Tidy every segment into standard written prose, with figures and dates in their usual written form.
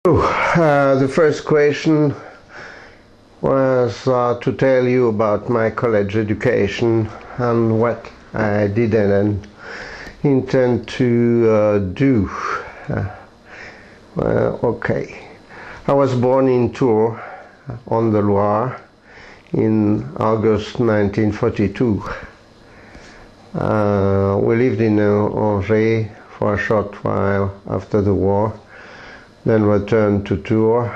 The first question was to tell you about my college education and what I did and intend to do. Okay. I was born in Tours on the Loire in August 1942. We lived in Angers for a short while after the war, then returned to Tours,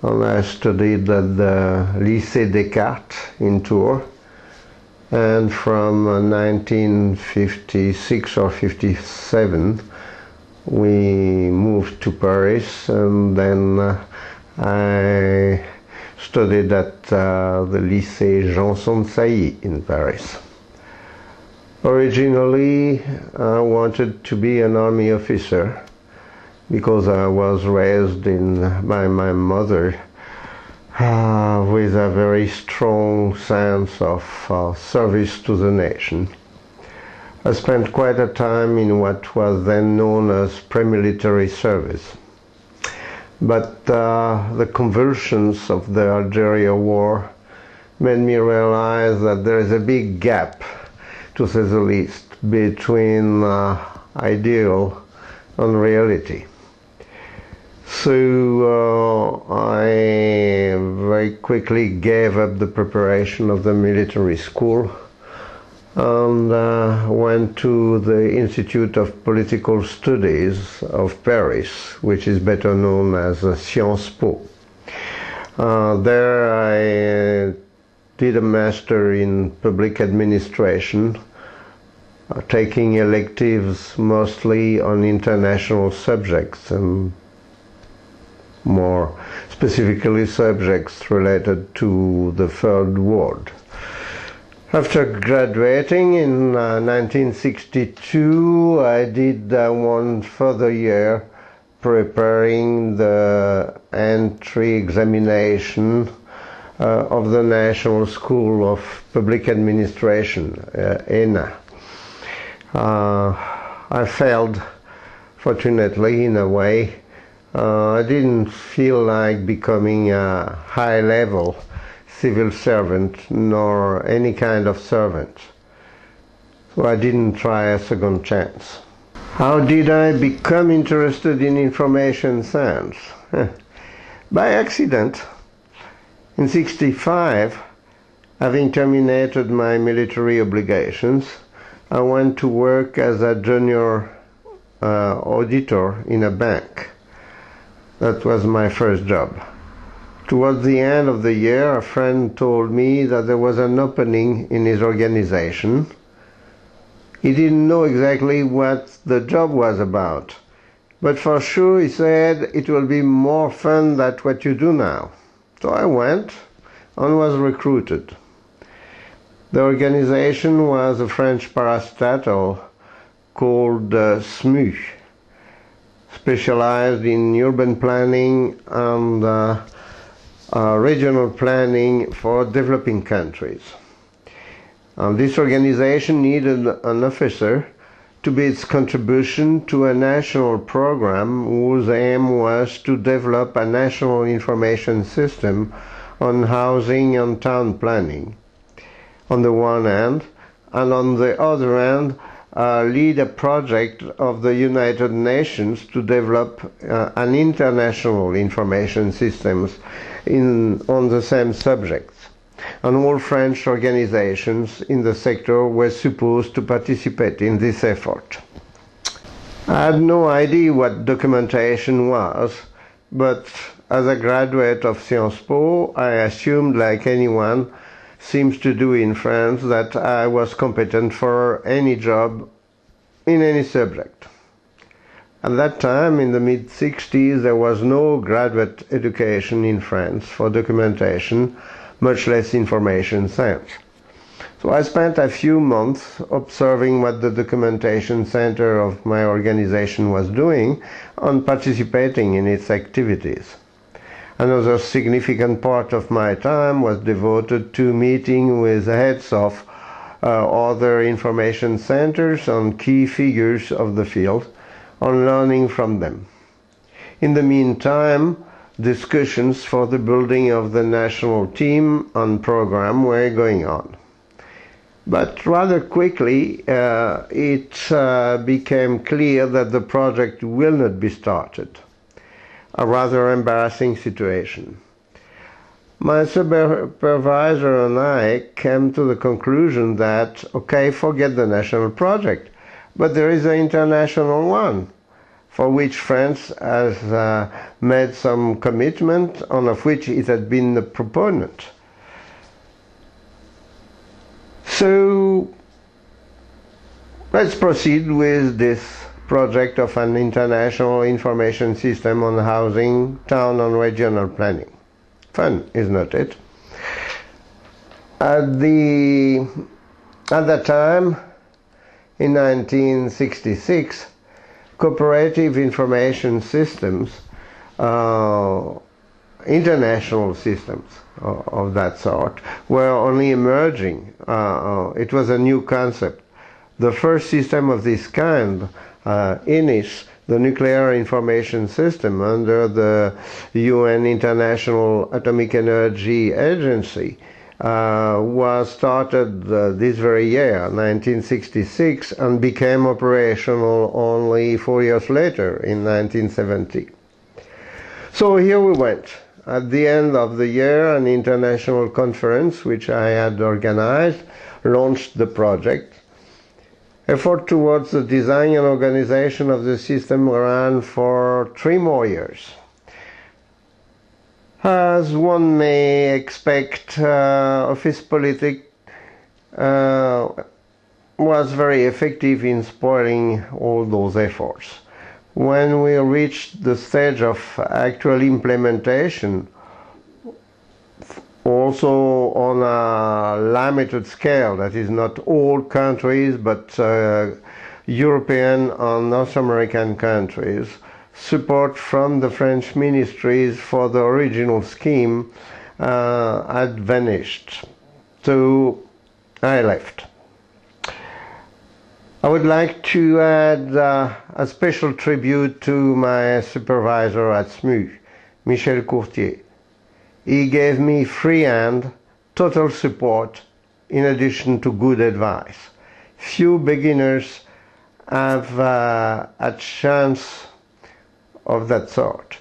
and I studied at the Lycée Descartes in Tours. And from 1956 or 57, we moved to Paris, and then I studied at the Lycée Janson de Sailly in Paris. Originally, I wanted to be an army officer because I was raised by my mother with a very strong sense of service to the nation. I spent quite a time in what was then known as pre-military service. But the convulsions of the Algeria war made me realize that there is a big gap, to say the least, between ideal and reality. So I very quickly gave up the preparation of the military school and went to the Institute of Political Studies of Paris, which is better known as Sciences Po. There I did a master in public administration, taking electives mostly on international subjects and more specifically subjects related to the Third World. After graduating in 1962, I did one further year preparing the entry examination of the National School of Public Administration, ENA. I failed, fortunately, in a way. I didn't feel like becoming a high-level civil servant nor any kind of servant, so I didn't try a second chance. How did I become interested in information science? By accident. In '65, having terminated my military obligations, I went to work as a junior auditor in a bank. That was my first job. Towards the end of the year, a friend told me that there was an opening in his organization. He didn't know exactly what the job was about, but for sure, he said, it will be more fun than what you do now. So I went and was recruited. The organization was a French parastatal called SMU, specialized in urban planning and regional planning for developing countries. This organization needed an officer to be its contribution to a national program whose aim was to develop a national information system on housing and town planning, on the one hand, and on the other hand, lead a project of the United Nations to develop an international information systems on the same subjects. And all French organizations in the sector were supposed to participate in this effort. I had no idea what documentation was, but as a graduate of Sciences Po, I assumed, like anyone seems to do in France, that I was competent for any job in any subject. At that time, in the mid-60s, there was no graduate education in France for documentation, much less information science. So I spent a few months observing what the documentation center of my organization was doing and participating in its activities. Another significant part of my time was devoted to meeting with the heads of other information centers and key figures of the field and learning from them. In the meantime, discussions for the building of the national team and program were going on. But rather quickly, it became clear that the project will not be started. A rather embarrassing situation. My supervisor and I came to the conclusion that, okay, forget the national project, but there is an international one, for which France has made some commitment, and of which it had been the proponent. So let's proceed with this project of an international information system on housing, town and regional planning. Fun, is not it? At that time, in 1966, cooperative information systems, international systems of that sort, were only emerging. It was a new concept. The first system of this kind, INIS, the Nuclear Information System under the UN International Atomic Energy Agency, was started this very year, 1966, and became operational only 4 years later, in 1970. So here we went. At the end of the year, an international conference, which I had organized, launched the project. Effort towards the design and organization of the system ran for 3 more years. As one may expect, office politics was very effective in spoiling all those efforts. When we reached the stage of actual implementation, also on a limited scale, that is not all countries, but European and North American countries, support from the French ministries for the original scheme had vanished. So I left. I would like to add a special tribute to my supervisor at SMU, Michel Courtier. He gave me free hand, total support, in addition to good advice. Few beginners have a chance of that sort.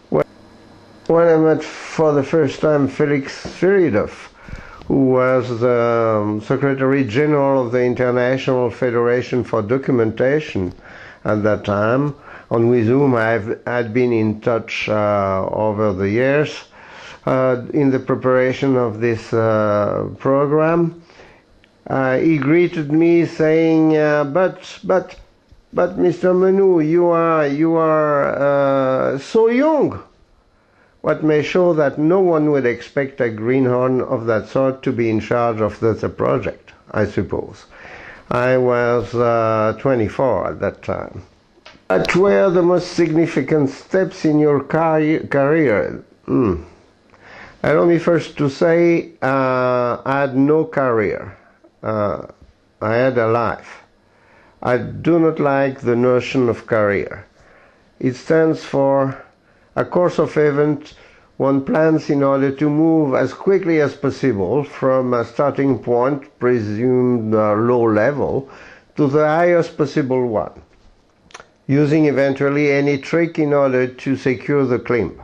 When I met for the first time Felix Sviridov, who was the Secretary General of the International Federation for Documentation at that time, and with whom I had been in touch over the years, in the preparation of this program, he greeted me saying, but Mr. Menou, you are so young. What may show that no one would expect a greenhorn of that sort to be in charge of the project, I suppose. I was 24 at that time. What were the most significant steps in your career? Allow me first to say I had no career. I had a life. I do not like the notion of career. It stands for a course of events one plans in order to move as quickly as possible from a starting point, presumed low level, to the highest possible one, using eventually any trick in order to secure the climb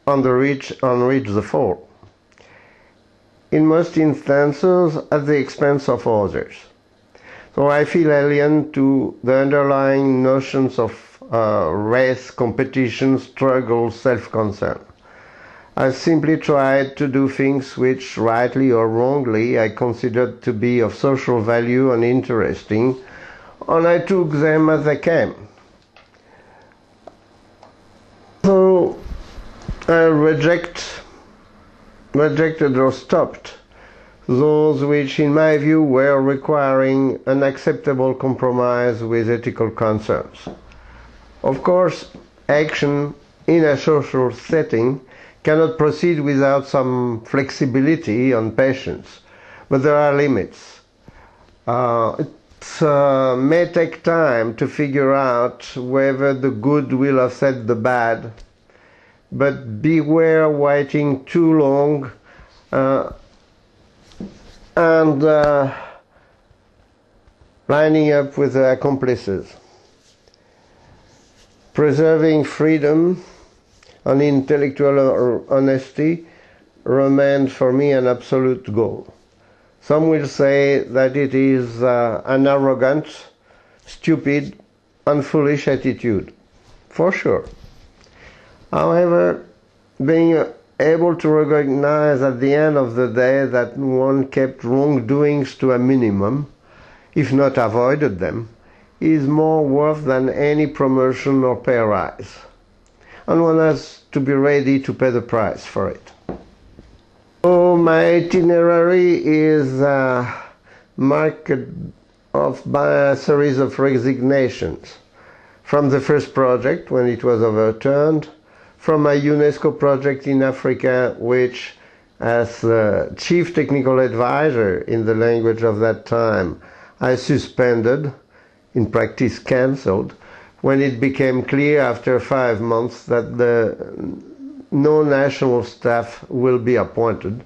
and reach the fall. In most instances, at the expense of others. So I feel alien to the underlying notions of race, competition, struggle, self-concern. I simply tried to do things which, rightly or wrongly, I considered to be of social value and interesting, and I took them as they came. So I rejected or stopped those which, in my view, were requiring an acceptable compromise with ethical concerns. Of course, action in a social setting cannot proceed without some flexibility and patience, but there are limits. may take time to figure out whether the good will offset the bad, but beware waiting too long and lining up with the accomplices. Preserving freedom and intellectual honesty remains for me an absolute goal. Some will say that it is an arrogant, stupid, and foolish attitude, for sure. However, being able to recognize at the end of the day that one kept wrongdoings to a minimum, if not avoided them, is more worth than any promotion or pay rise. And one has to be ready to pay the price for it. So my itinerary is marked off by a series of resignations. From the first project, when it was overturned, from a UNESCO project in Africa, which, as chief technical advisor in the language of that time, I suspended, in practice cancelled, when it became clear after 5 months that no national staff will be appointed.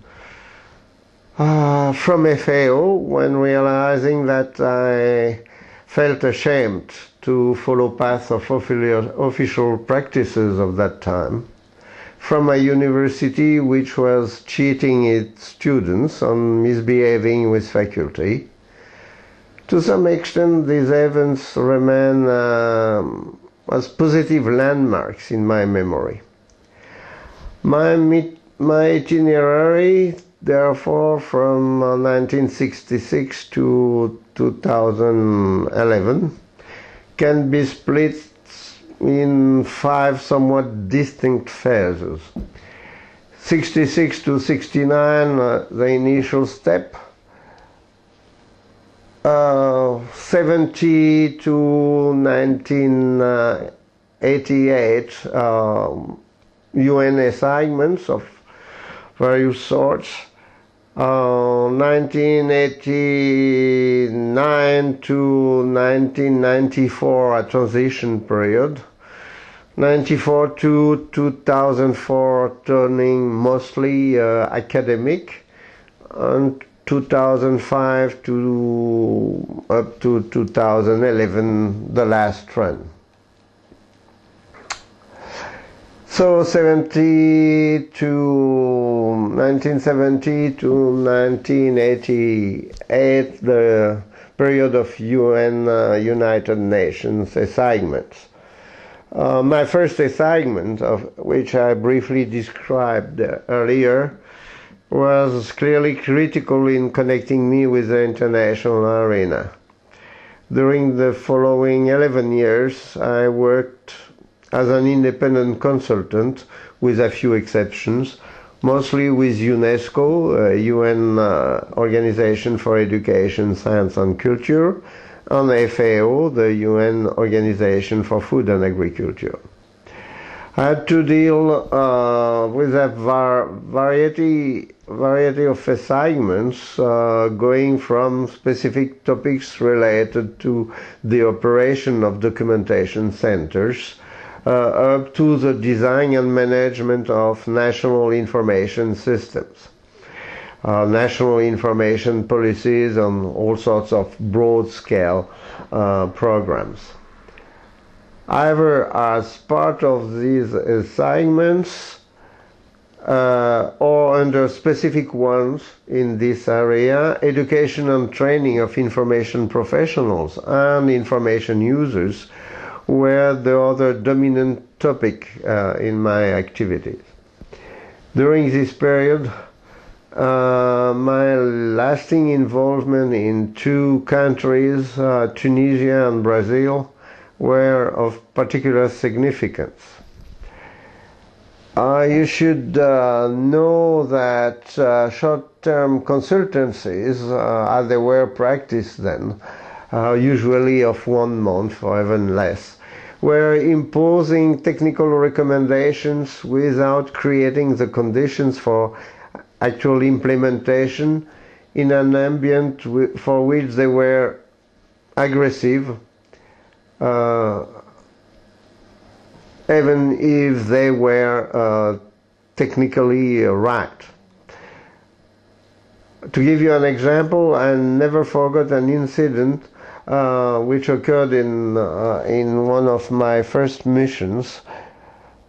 From FAO, when realizing that I felt ashamed to follow paths of official practices of that time. From a university which was cheating its students and misbehaving with faculty. To some extent, these events remain as positive landmarks in my memory. My itinerary, therefore, from 1966 to 2011 can be split in 5 somewhat distinct phases. 66 to 69, the initial step. 70 to 1988, UN assignments of various sorts. 1989 to 1994, a transition period. 94 to 2004, turning mostly academic, and 2005 to up to 2011, the last run. So 1970 to 1988, the period of UN United Nations assignments. My first assignment, of which I briefly described earlier, was clearly critical in connecting me with the international arena. During the following 11 years, I worked as an independent consultant, with a few exceptions, mostly with UNESCO, a UN Organization for Education, Science and Culture, and FAO, the UN Organization for Food and Agriculture. I had to deal with a variety of assignments, going from specific topics related to the operation of documentation centers, up to the design and management of national information systems, national information policies, and all sorts of broad-scale programs. However, as part of these assignments, or under specific ones in this area, education and training of information professionals and information users were the other dominant topic in my activities. During this period, my lasting involvement in 2 countries, Tunisia and Brazil, were of particular significance. You should know that short-term consultancies, as they were practiced then, usually of 1 month or even less, were imposing technical recommendations without creating the conditions for actual implementation in an ambient for which they were aggressive, even if they were technically right. To give you an example, I never forgot an incident which occurred in one of my first missions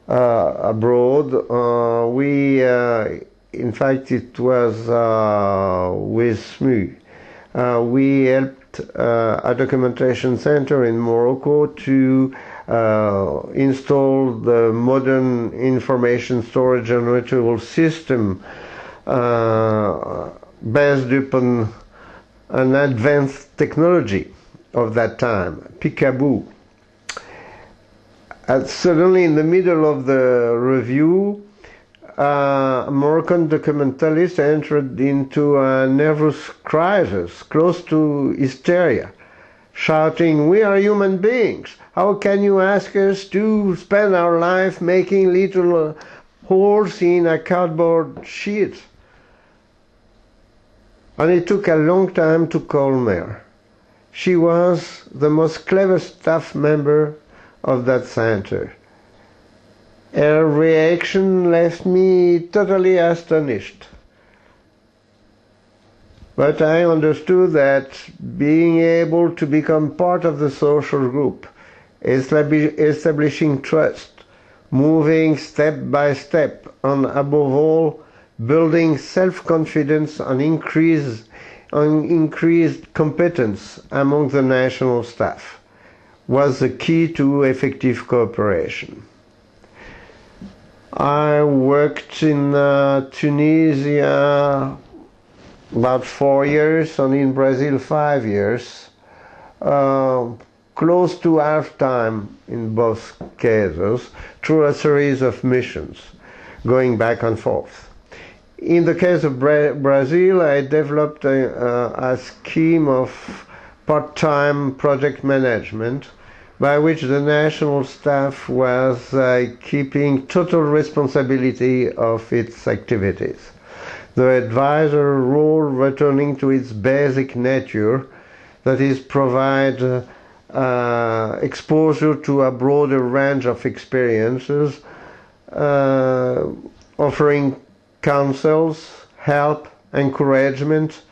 abroad. In fact, it was with SMU. We helped a documentation center in Morocco to install the modern information storage and retrieval system based upon an advanced technology of that time, Peekaboo. Suddenly, in the middle of the review, a Moroccan documentalist entered into a nervous crisis, close to hysteria, shouting, "We are human beings. How can you ask us to spend our life making little holes in a cardboard sheet?" And it took a long time to calm her. She was the most clever staff member of that center. Her reaction left me totally astonished. But I understood that being able to become part of the social group, establishing trust, moving step by step, and above all, building self-confidence and increased competence among the national staff was the key to effective cooperation. I worked in Tunisia about 4 years and in Brazil 5 years, close to half-time in both cases, through a series of missions, going back and forth. In the case of Brazil, I developed a scheme of part-time project management by which the national staff was keeping total responsibility of its activities. The advisor role returning to its basic nature, that is, provide exposure to a broader range of experiences, offering counsels, help, encouragement,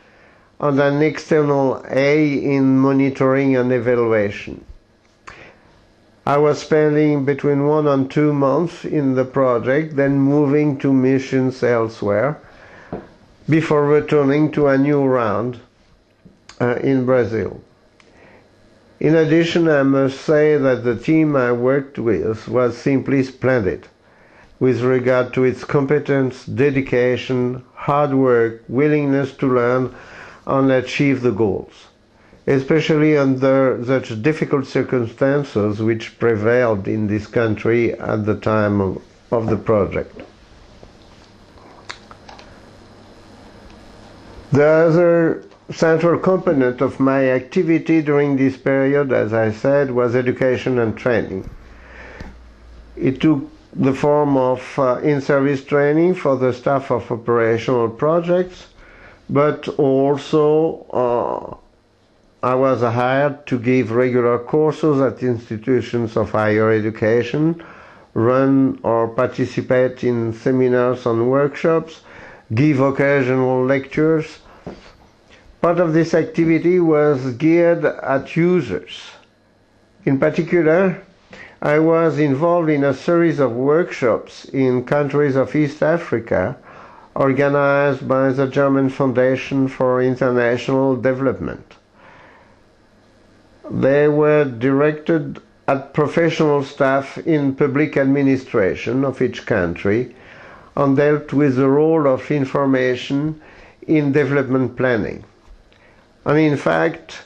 and an external aid in monitoring and evaluation. I was spending between 1 and 2 months in the project, then moving to missions elsewhere, before returning to a new round in Brazil. In addition, I must say that the team I worked with was simply splendid with regard to its competence, dedication, hard work, willingness to learn and achieve the goals, especially under such difficult circumstances which prevailed in this country at the time of the project. The other central component of my activity during this period, as I said, was education and training. It took the form of in-service training for the staff of operational projects, but also I was hired to give regular courses at institutions of higher education, run or participate in seminars and workshops, give occasional lectures. Part of this activity was geared at users. In particular, I was involved in a series of workshops in countries of East Africa organized by the German Foundation for International Development. They were directed at professional staff in public administration of each country and dealt with the role of information in development planning. And in fact,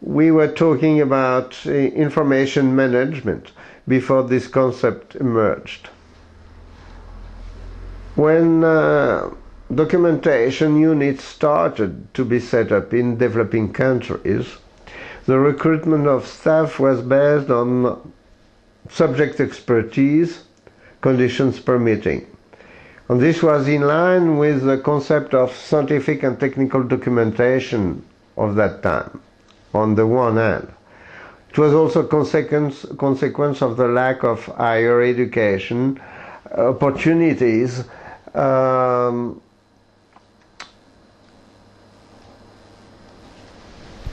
we were talking about information management before this concept emerged. When documentation units started to be set up in developing countries, the recruitment of staff was based on subject expertise, conditions permitting. And this was in line with the concept of scientific and technical documentation of that time. on the one hand. It was also a consequence of the lack of higher education opportunities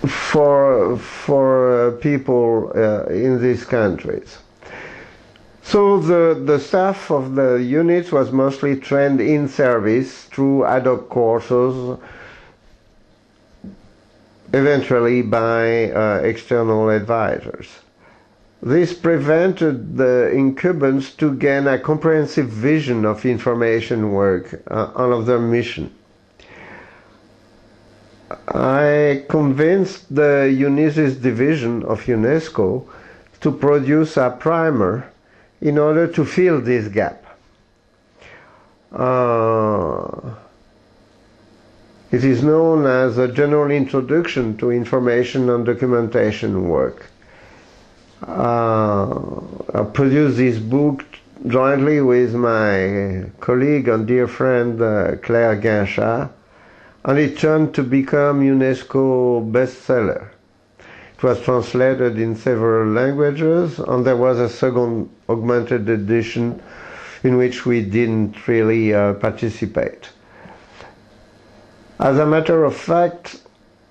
for people in these countries. So the staff of the units was mostly trained in service through ad hoc courses, eventually by external advisors. This prevented the incumbents to gain a comprehensive vision of information work and of their mission. I convinced the UNISIS division of UNESCO to produce a primer in order to fill this gap. It is known as a general introduction to information and documentation work. I produced this book jointly with my colleague and dear friend Claire Guinchard, and it turned to become UNESCO bestseller. It was translated in several languages, and there was a second augmented edition in which we didn't really participate. As a matter of fact,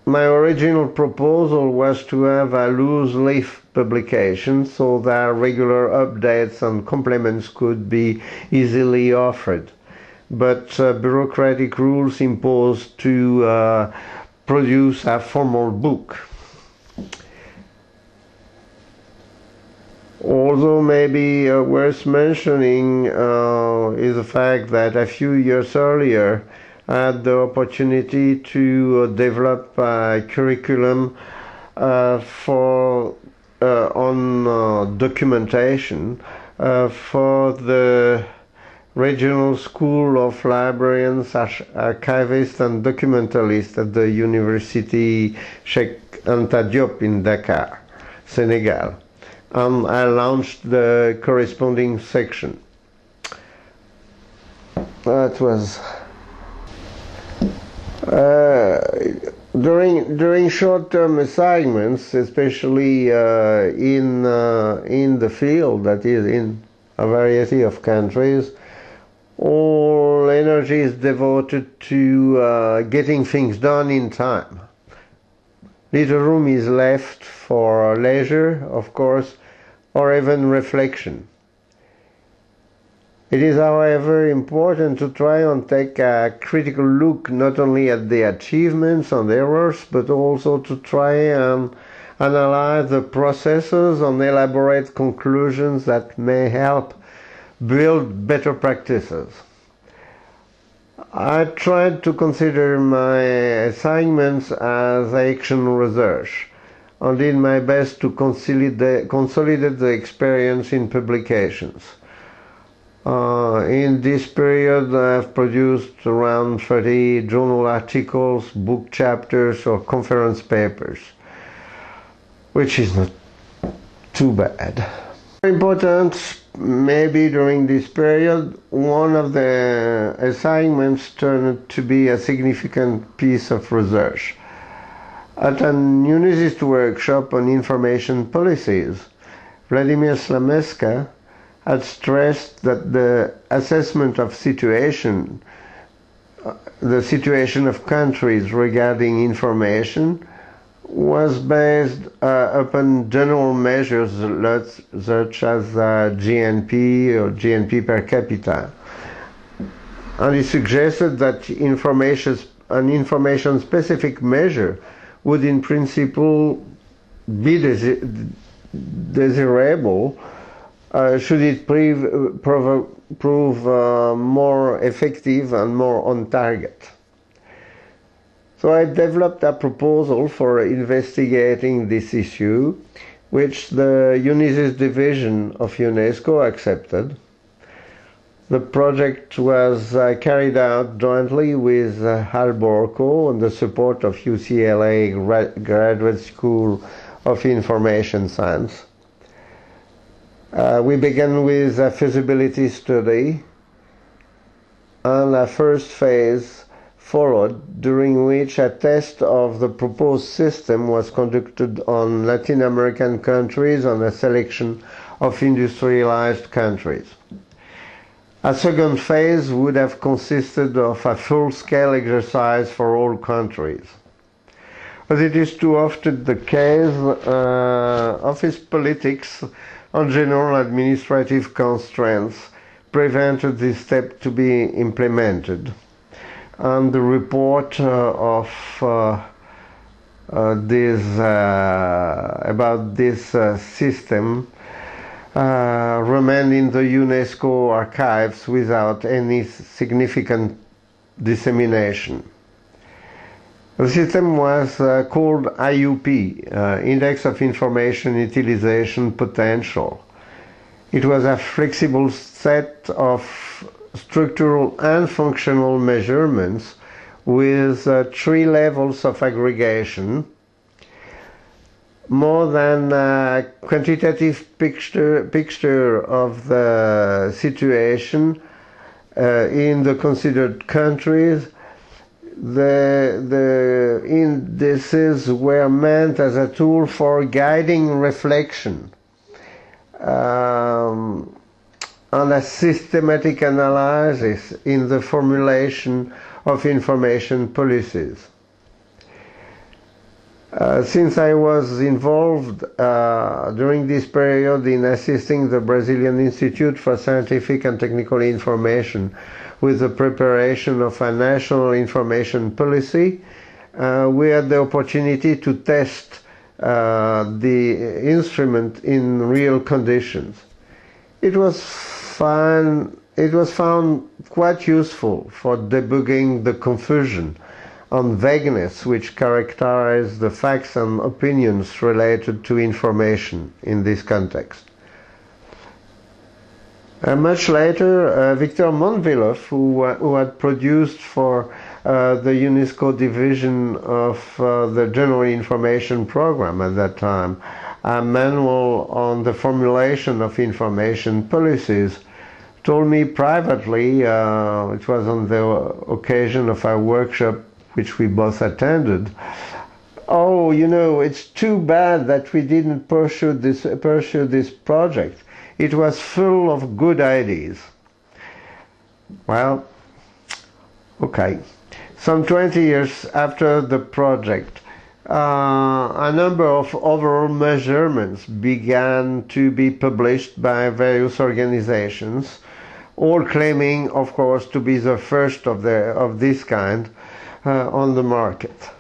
my original proposal was to have a loose leaf publication so that regular updates and complements could be easily offered. But bureaucratic rules imposed to produce a formal book. Although maybe worth mentioning is the fact that a few years earlier I had the opportunity to develop a curriculum on documentation for the Regional School of Librarians, Archivists and Documentalists at the University Cheikh Anta Diop in Dakar, Senegal. And I launched the corresponding section. That was during short-term assignments, especially in the field, that is in a variety of countries, all energy is devoted to getting things done in time. Little room is left for leisure, of course, or even reflection. It is, however, important to try and take a critical look not only at the achievements and errors, but also to try and analyze the processes and elaborate conclusions that may help build better practices. I tried to consider my assignments as action research and did my best to consolidate the experience in publications. In this period, I have produced around 30 journal articles, book chapters, or conference papers, which is not too bad. Very important, maybe during this period, one of the assignments turned to be a significant piece of research. At an UNISIS workshop on information policies, Vladimir Slameska had stressed that the assessment of the situation of countries regarding information was based upon general measures such as GNP or GNP per capita. And he suggested that an information-specific measure would in principle be desirable should it prove more effective and more on target. So I developed a proposal for investigating this issue, which the UNISIS division of UNESCO accepted. The project was carried out jointly with Alborco and the support of UCLA Graduate School of Information Science. We began with a feasibility study, and a first phase followed, during which a test of the proposed system was conducted on Latin American countries and a selection of industrialized countries. A second phase would have consisted of a full-scale exercise for all countries. As it is too often the case, office politics and general administrative constraints prevented this step to be implemented. And the report about this system remained in the UNESCO archives without any significant dissemination. The system was called IUP, Index of Information Utilization Potential. It was a flexible set of structural and functional measurements with 3 levels of aggregation, more than a quantitative picture of the situation in the considered countries. The indices were meant as a tool for guiding reflection and a systematic analysis in the formulation of information policies. Since I was involved during this period in assisting the Brazilian Institute for Scientific and Technical Information with the preparation of a national information policy, we had the opportunity to test the instrument in real conditions. It was found quite useful for debugging the confusion and vagueness which characterize the facts and opinions related to information in this context. Much later, Victor Mondvilov, who had produced for the UNESCO division of the General Information Program at that time, a manual on the formulation of information policies, told me privately, it was on the occasion of a workshop which we both attended, "Oh, you know, it's too bad that we didn't pursue this project. It was full of good ideas." Well, okay. Some 20 years after the project, a number of overall measurements began to be published by various organizations, all claiming, of course, to be the first of this kind on the market.